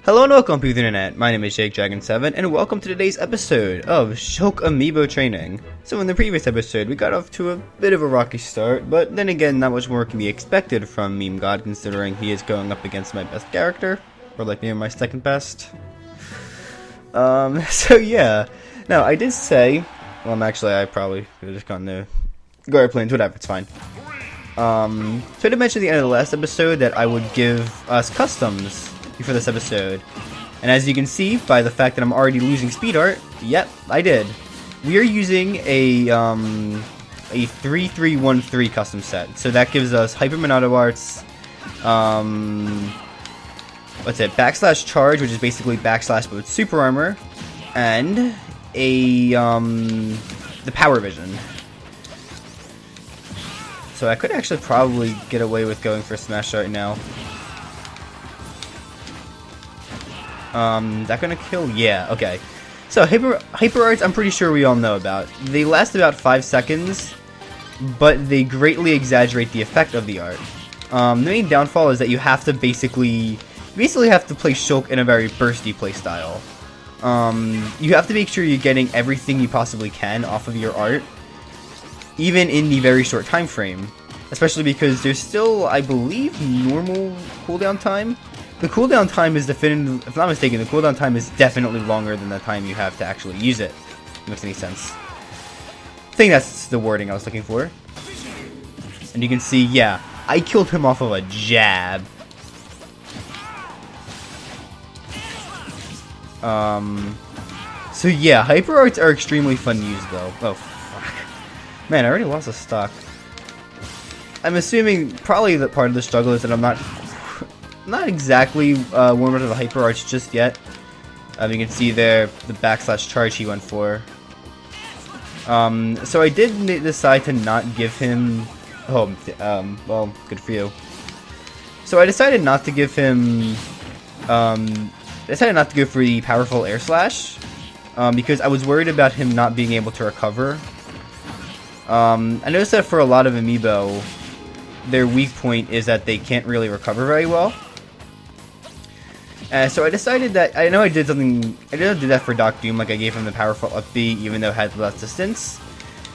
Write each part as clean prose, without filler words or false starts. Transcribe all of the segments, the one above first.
Hello and welcome to the internet, my name is JakeDragon7 and welcome to today's episode of Shulk Amiibo Training. So in the previous episode we got off to a bit of a rocky start, but then again not much more can be expected from Meme God considering he is going up against my best character, or like maybe my second best. So yeah, now I did say, well actually I probably could have just gone to guard planes, whatever, it's fine. So I did mention at the end of the last episode that I would give us customs for this episode, and as you can see by the fact that I'm already losing speed art, yep, I did. We are using a 3313 custom set, so that gives us Hyper Monado arts, what's it, backslash charge, which is basically backslash but with super armor, and a the power vision. So I could actually probably get away with going for smash right now. Is that gonna kill? Yeah, okay. So, hyper arts, I'm pretty sure we all know about. They last about 5 seconds, but they greatly exaggerate the effect of the art. The main downfall is that you have to basically have to play Shulk in a very bursty playstyle. You have to make sure you're getting everything you possibly can off of your art, even in the very short time frame. Especially because there's still, I believe, normal cooldown time. The cooldown time is definitive, if I'm not mistaken, the cooldown time is definitely longer than the time you have to actually use it. If it makes any sense. I think that's the wording I was looking for. And you can see, yeah, I killed him off of a jab. So yeah, hyper arts are extremely fun to use though. Oh, fuck. Man, I already lost a stock. I'm assuming probably that part of the struggle is that I'm not exactly warmed up to the hyper arts just yet. You can see there the backslash charge he went for. So I did decide to not give him. Oh, well, good for you. So I decided not to give him. Decided not to go for the powerful air slash because I was worried about him not being able to recover. I noticed that for a lot of Amiibo, their weak point is that they can't really recover very well. So I decided that, I know I did something, I didn't do that for Doc Doom, like I gave him the powerful up B even though it had less distance.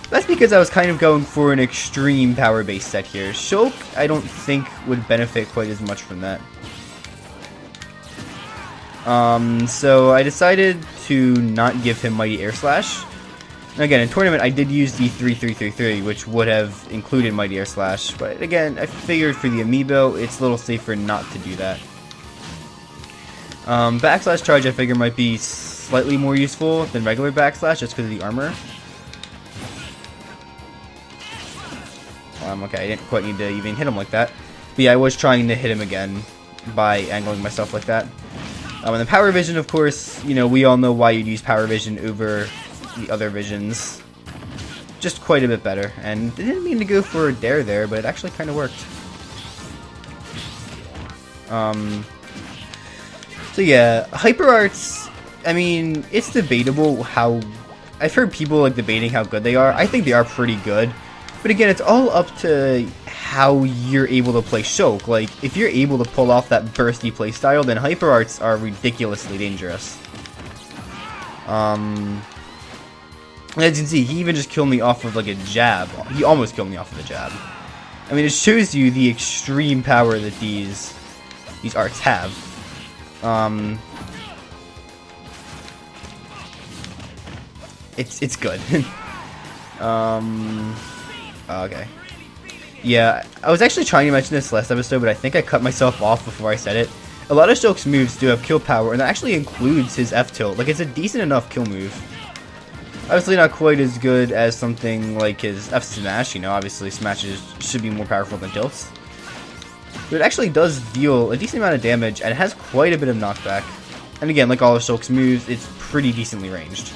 That's because I was kind of going for an extreme power base set here. Shulk, I don't think, would benefit quite as much from that. So I decided to not give him Mighty Air Slash. And again, in tournament I did use the 3333, which would have included Mighty Air Slash, but again, I figured for the Amiibo, it's a little safer not to do that. Backslash charge I figure might be slightly more useful than regular backslash just because of the armor. Okay, I didn't quite need to even hit him like that. But yeah, I was trying to hit him again by angling myself like that. And the power vision, of course, you know, we all know why you'd use power vision over the other visions. Just quite a bit better. And I didn't mean to go for a dare there, but it actually kind of worked. So yeah, hyper arts, I mean, it's debatable how, I've heard people like debating how good they are. I think they are pretty good, but again, it's all up to how you're able to play Shulk. Like, if you're able to pull off that bursty playstyle, then hyper arts are ridiculously dangerous. As you can see, he even just killed me off of like a jab. He almost killed me off of a jab. I mean, it shows you the extreme power that these arts have. It's good. Okay. Yeah, I was actually trying to mention this last episode, but I think I cut myself off before I said it. A lot of Shulk's moves do have kill power, and that actually includes his F-tilt. Like, it's a decent enough kill move. Obviously not quite as good as something like his F-smash, you know, obviously smashes should be more powerful than tilts. But it actually does deal a decent amount of damage, and it has quite a bit of knockback. And again, like all of Shulk's moves, it's pretty decently ranged.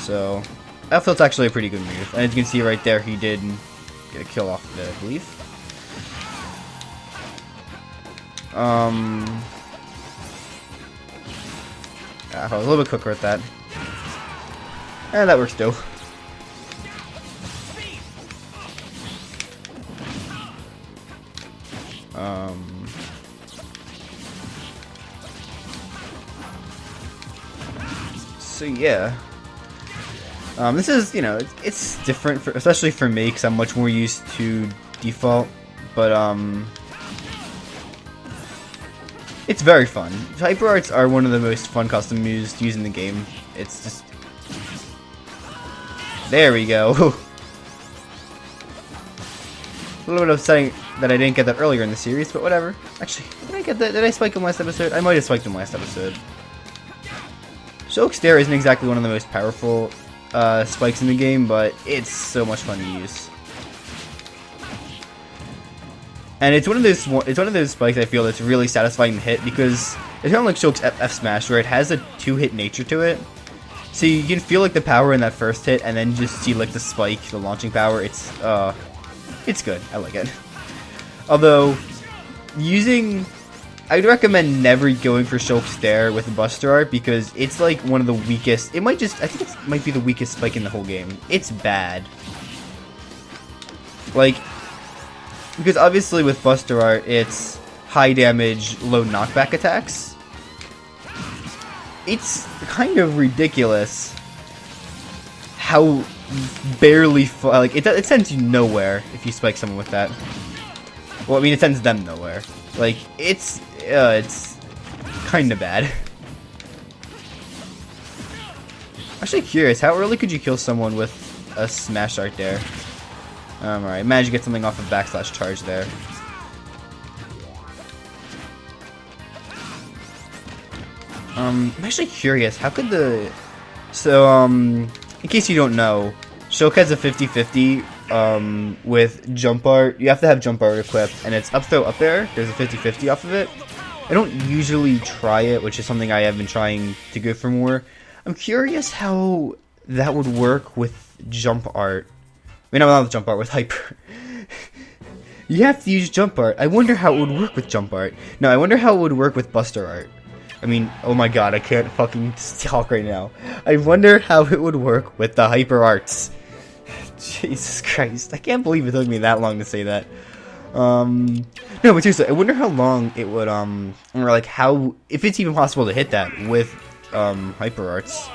So, F-tilt's actually a pretty good move. And as you can see right there, he did get a kill off of it, I believe. I was a little bit quicker at that. And that works too. So yeah. This is, you know, it's different, especially for me, because I'm much more used to default, but, it's very fun. Hyper Arts are one of the most fun custom moves to use in the game. It's just... There we go. A little bit upsetting that I didn't get that earlier in the series, but whatever. Actually, did I get that? Did I spike him last episode? I might have spiked him last episode. Shulk's Dare isn't exactly one of the most powerful spikes in the game, but it's so much fun to use. And it's one of those spikes I feel that's really satisfying to hit, because it's kind of like Shulk's F smash, where it has a 2-hit nature to it. So you can feel like the power in that first hit, and then just see like the spike, the launching power. It's good. I like it. Although I'd recommend never going for Shulk's Dare with Buster Art, because it's like one of the weakest. I think it might be the weakest spike in the whole game. It's bad. Like, because obviously with Buster Art, it's high damage, low knockback attacks. It's kind of ridiculous how barely like it sends you nowhere if you spike someone with that. Well, I mean, it sends them nowhere. Like, it's kind of bad. Actually curious, how early could you kill someone with a smash art there? Alright, managed to get something off of backslash charge there. I'm actually curious, how could the... So, in case you don't know, Shulk has a 50-50 with jump art. You have to have jump art equipped, and it's up throw up air. There's a 50-50 off of it. I don't usually try it, which is something I have been trying to go for more. I'm curious how that would work with jump art. I mean, not with jump art, with hyper. You have to use jump art. I wonder how it would work with jump art. No, I wonder how it would work with Buster Art. I mean, oh my god, I can't fucking talk right now. I wonder how it would work with the hyper arts. Jesus Christ, I can't believe it took me that long to say that. No, but seriously, I wonder how long it would, or like how, if it's even possible to hit that with, hyper arts.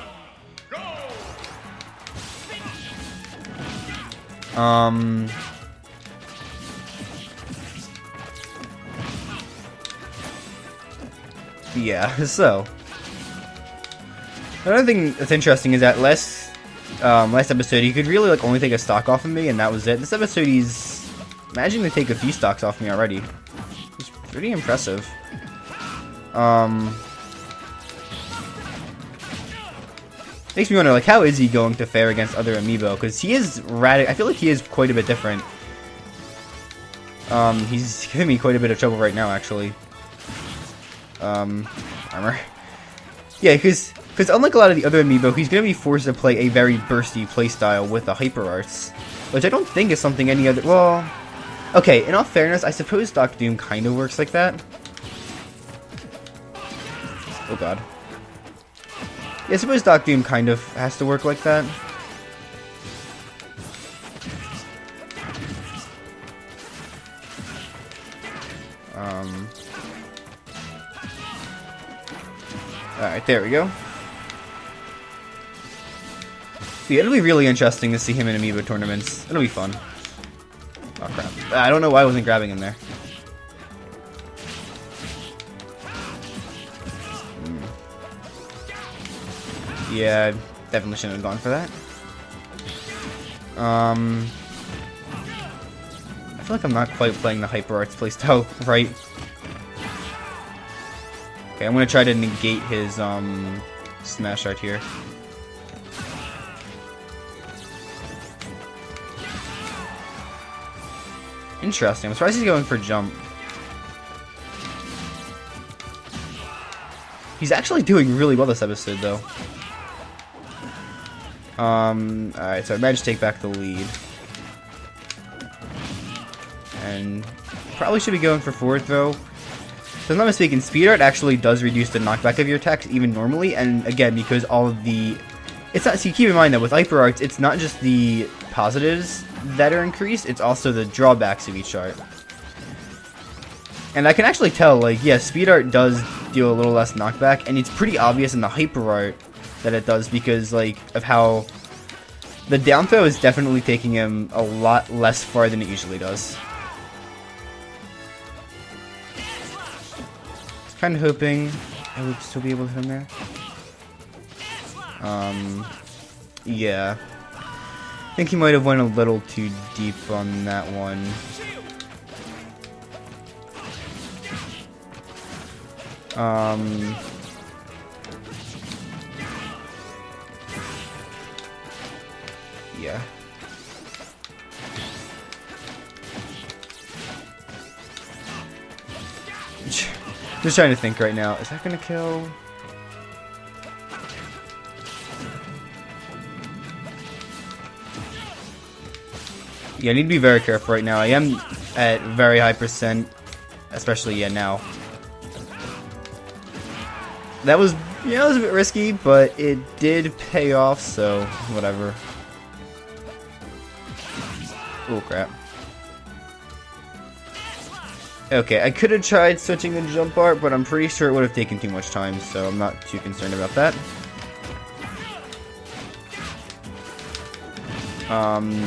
Yeah, so another thing that's interesting is that last episode he could really like only take a stock off of me, and that was it. This episode he's managing to take a few stocks off me already. It's pretty impressive. Makes me wonder, like, how is he going to fare against other Amiibo? Because he is I feel like he is quite a bit different. He's giving me quite a bit of trouble right now, actually. Armor. Yeah, because unlike a lot of the other Amiibo, he's going to be forced to play a very bursty playstyle with the Hyper Arts, which I don't think is something any other... Well, okay, in all fairness, I suppose Dr. Doom kind of works like that. Oh god. Yeah, I suppose Dr. Doom kind of has to work like that. Alright, there we go. So yeah, it'll be really interesting to see him in Amiibo tournaments. It'll be fun. Oh crap. I don't know why I wasn't grabbing him there. Yeah, definitely shouldn't have gone for that. I feel like I'm not quite playing the Hyper Arts playstyle right. Okay, I'm gonna try to negate his smash art here. Interesting. I'm surprised he's going for jump. He's actually doing really well this episode, though. Alright, so I managed to take back the lead. And probably should be going for forward throw. If I'm not mistaken, speed art actually does reduce the knockback of your attacks even normally, and again, because all of the... It's not, so you keep in mind that with Hyper Arts, it's not just the positives that are increased, it's also the drawbacks of each art. And I can actually tell, like, yeah, speed art does deal a little less knockback, and it's pretty obvious in the Hyper Art that it does because, like, of how the down throw is definitely taking him a lot less far than it usually does. I was kind of hoping I would still be able to hit him there. Yeah. I think he might have went a little too deep on that one. Yeah. Just trying to think right now. Is that gonna kill? Yeah, I need to be very careful right now. I am at very high percent, especially now. That was, that was a bit risky, but it did pay off, so whatever. Oh crap. Okay, I could have tried switching the jump art, but I'm pretty sure it would have taken too much time, so I'm not too concerned about that.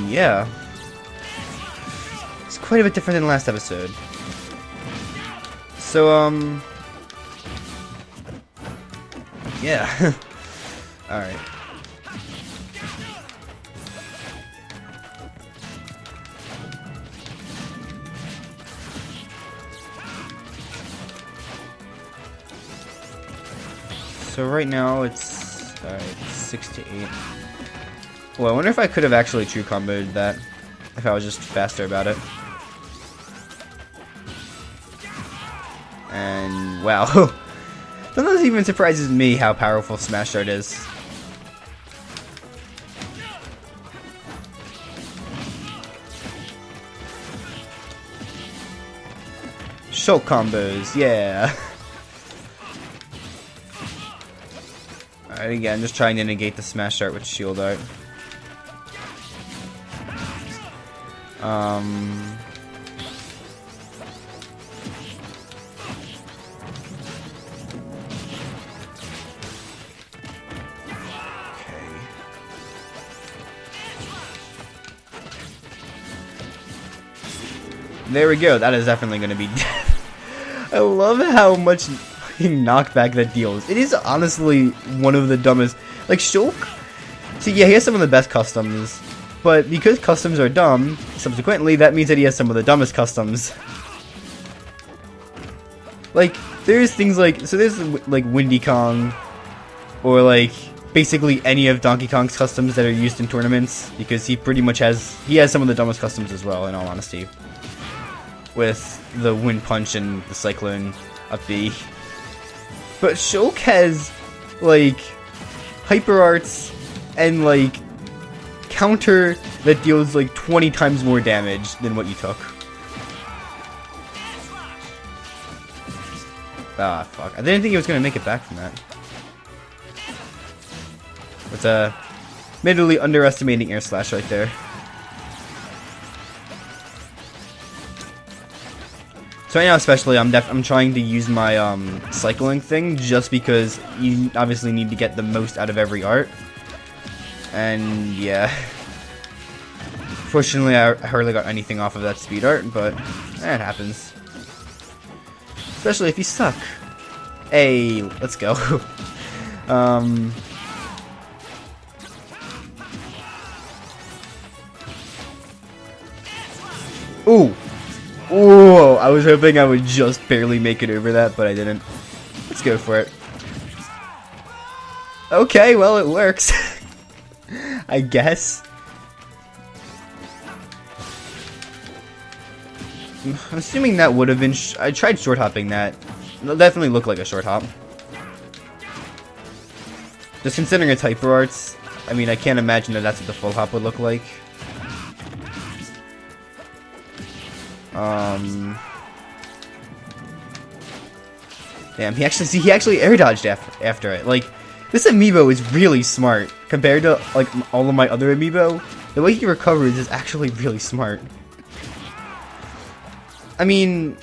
Yeah. It's quite a bit different than last episode. So, yeah. Alright. So right now it's 6 to 8. Well, I wonder if I could have actually true comboed that if I was just faster about it. And wow. Sometimes it even surprises me how powerful Smash Art is. Shulk combos, yeah. Alright, again, just trying to negate the Smash Art with Shield Art. There we go, that is definitely going to be death. I love how much knockback that deals. It is honestly one of the dumbest. Like, Shulk, see, yeah, he has some of the best customs, but because customs are dumb, subsequently, that means that he has some of the dumbest customs. Like, there's things like, so there's, like, Windy Kong, or, like, basically any of Donkey Kong's customs that are used in tournaments, because he pretty much has, he has some of the dumbest customs as well, in all honesty. With the Wind Punch and the Cyclone up B. But Shulk has, like, Hyper Arts and, like, counter that deals, like, 20 times more damage than what you took. Ah, fuck. I didn't think he was going to make it back from that. It's admittedly underestimating Air Slash right there. So right now, especially, I'm trying to use my cycling thing just because you obviously need to get the most out of every art. And yeah, fortunately, I hardly got anything off of that speed art, but it happens. Especially if you suck. Hey, let's go. Ooh. Whoa, I was hoping I would just barely make it over that, but I didn't. Let's go for it. Okay, well, it works. I guess. I'm assuming that would have been... I tried short hopping that. It'll definitely look like a short hop. Just considering it's Hyper Arts, I mean, I can't imagine that that's what the full hop would look like. Damn, he actually air dodged after it. Like, this Amiibo is really smart compared to, like, all of my other Amiibo. The way he recovers is actually really smart. I mean,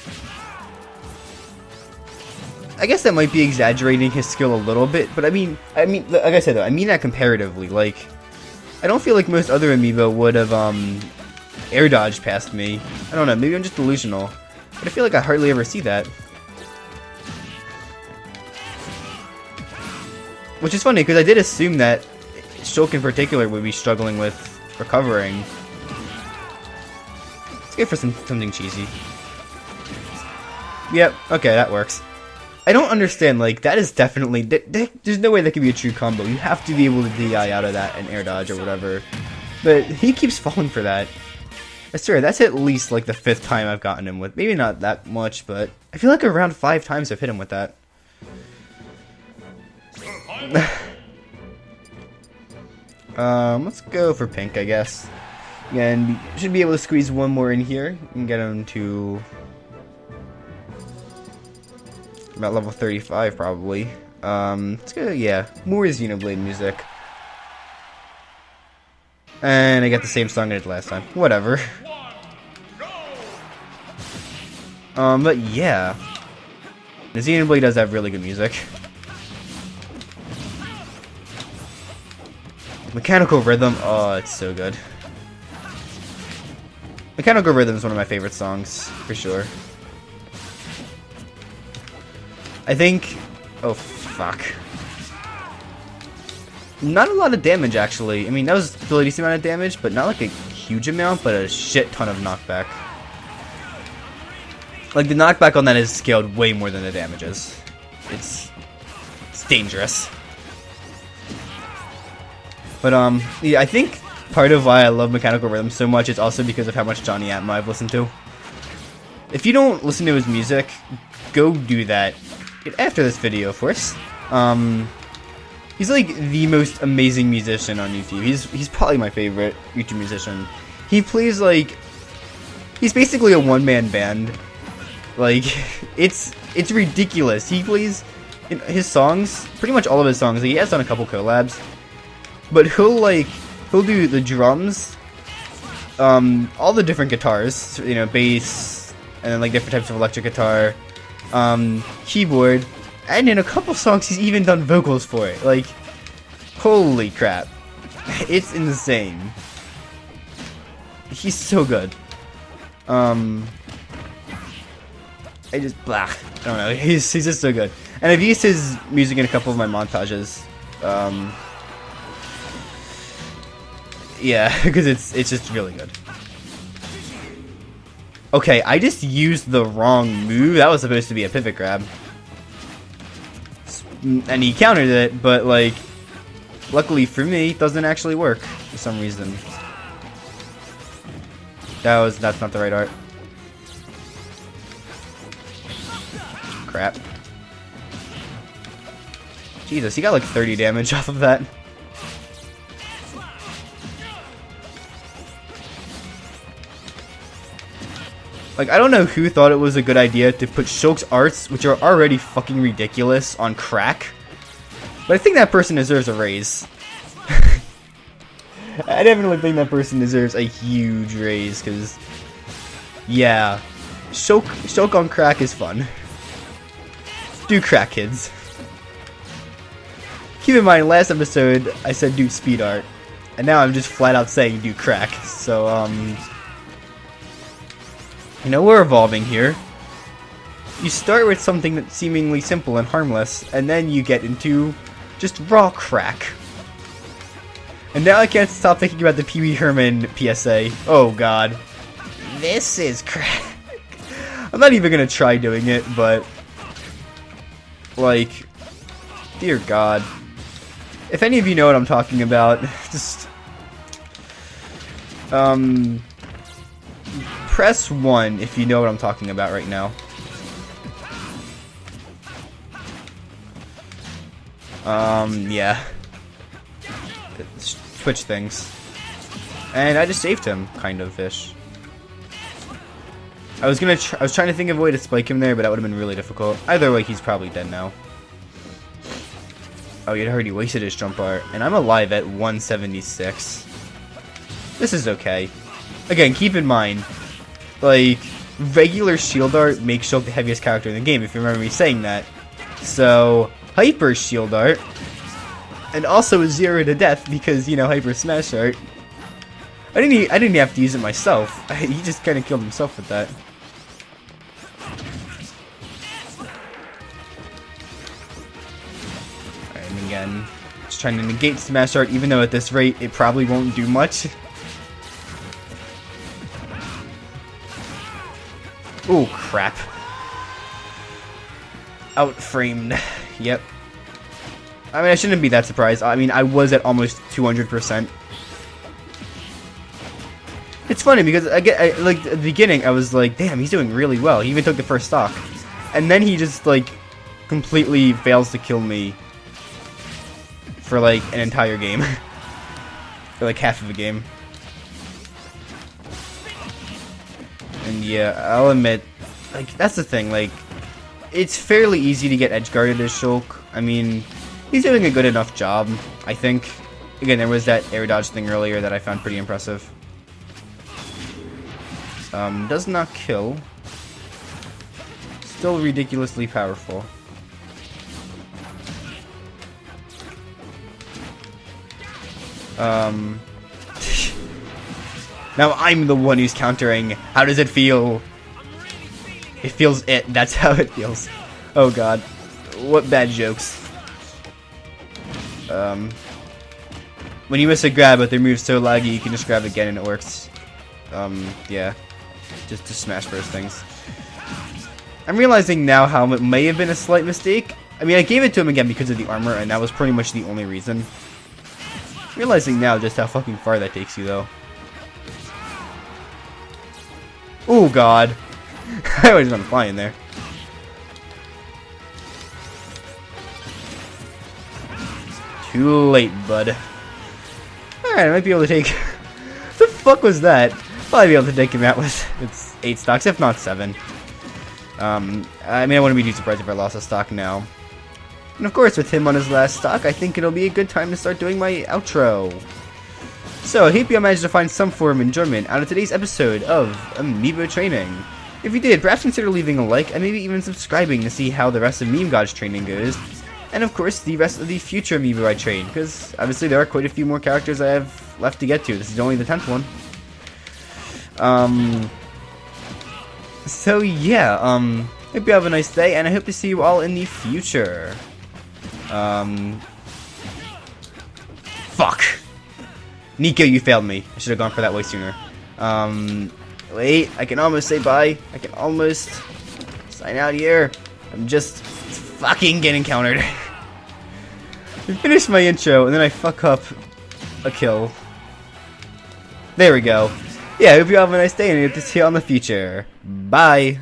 I guess that might be exaggerating his skill a little bit, but I mean, like I said though, I mean that comparatively. Like, I don't feel like most other Amiibo would have air dodged past me. I don't know, maybe I'm just delusional, but I feel like I hardly ever see that. Which is funny because I did assume that Shulk in particular would be struggling with recovering. Let's go for something cheesy. Yep, okay, that works. I don't understand, like, that is definitely... there's no way that could be a true combo. You have to be able to DI out of that and air dodge or whatever. But he keeps falling for that. I swear, that's at least, like, the 5th time I've gotten him with. Maybe not that much, but I feel like around 5 times I've hit him with that. Let's go for pink, I guess. And should be able to squeeze one more in here and get him to about level 35 probably. Let's go, yeah, more Xenoblade music. And I got the same song I did last time. Whatever. But yeah. The Xenoblade does have really good music. Mechanical Rhythm, oh, it's so good. Mechanical Rhythm is one of my favorite songs, for sure. I think... oh, fuck. Not a lot of damage, actually. I mean, that was still a decent amount of damage, but not like a huge amount, but a shit ton of knockback. Like, the knockback on that is scaled way more than the damage is. It's dangerous. But, yeah, I think part of why I love Mechanical Rhythm so much is also because of how much Johnny Atmo I've listened to. If you don't listen to his music, go do that. After this video, of course. He's like the most amazing musician on YouTube. He's probably my favorite YouTube musician. He plays like... he's basically a one-man band. Like, it's ridiculous. He plays in his songs, pretty much all of his songs. Like, he has done a couple collabs. But he'll do the drums, all the different guitars, you know, bass, and then like different types of electric guitar, keyboard, and in a couple songs he's even done vocals for it. Like, holy crap. It's insane. He's so good. I don't know, he's just so good. And I've used his music in a couple of my montages. Yeah, because it's just really good. Okay, I just used the wrong move. That was supposed to be a pivot grab. And he countered it, but like, luckily for me, it doesn't actually work for some reason. That's not the right art. Crap. Jesus, he got like 30 damage off of that. Like, I don't know who thought it was a good idea to put Shulk's arts, which are already fucking ridiculous, on crack. But I think that person deserves a raise. I definitely think that person deserves a huge raise, because... yeah. Shulk on crack is fun. Do crack, kids. Keep in mind, last episode, I said do speed art. And now I'm just flat out saying do crack. So, you know, we're evolving here. You start with something that's seemingly simple and harmless, and then you get into just raw crack. And now I can't stop thinking about the Pee Wee Herman PSA. Oh god. This is crack. I'm not even gonna try doing it, but... like... dear god. If any of you know what I'm talking about, just... press 1 if you know what I'm talking about right now. Yeah. Switch things. And I just saved him, kind of ish. I was trying to think of a way to spike him there, but that would have been really difficult. Either way, he's probably dead now. Oh, he'd already wasted his jump art, and I'm alive at 176. This is okay. Again, keep in mind, like, regular shield art makes Shulk the heaviest character in the game, if you remember me saying that. So, Hyper Shield Art. And also 0 to death because, you know, Hyper Smash Art. I didn't even have to use it myself. He just kind of killed himself with that. And again, just trying to negate Smash Art, even though at this rate it probably won't do much. Oh crap. Outframed. Yep. I mean, I shouldn't be that surprised. I mean, I was at almost 200%. It's funny because like at the beginning, I was like, "Damn, he's doing really well." He even took the first stock, and then he just like completely fails to kill me for like an entire game, for like half of a game. And yeah, I'll admit, like that's the thing. Like, it's fairly easy to get edge guarded as Shulk. I mean, he's doing a good enough job, I think. Again, there was that air dodge thing earlier that I found pretty impressive. Does not kill. Still ridiculously powerful. Now I'm the one who's countering. How does it feel? It feels it. That's how it feels. Oh god. What bad jokes. When you miss a grab but their move's so laggy, you can just grab again and it works. Yeah. Just to smash burst things. I'm realizing now how it may have been a slight mistake. I mean, I gave it to him again because of the armor, and that was pretty much the only reason. Realizing now just how fucking far that takes you, though. Oh god. I was on flying there. Too late, bud. Alright, I might be able to take... the fuck was that? Probably be able to take him out with it's 8 stocks, if not 7. I mean, I wouldn't be too surprised if I lost a stock now. And of course, with him on his last stock, I think it'll be a good time to start doing my outro. So, I hope you all managed to find some form of enjoyment out of today's episode of Amiibo Training. If you did, perhaps consider leaving a like and maybe even subscribing to see how the rest of Meme God's training goes. And of course, the rest of the future Amiibo I train, because obviously there are quite a few more characters I have left to get to. This is only the 10th one. So yeah, hope you have a nice day, and I hope to see you all in the future. Fuck! Nico, you failed me. I should have gone for that way sooner. Wait, I can almost say bye. I can almost sign out here. I'm just fucking getting countered. I finished my intro, and then I fuck up a kill. There we go. Yeah, I hope you have a nice day, and I hope to see you all in the future. Bye!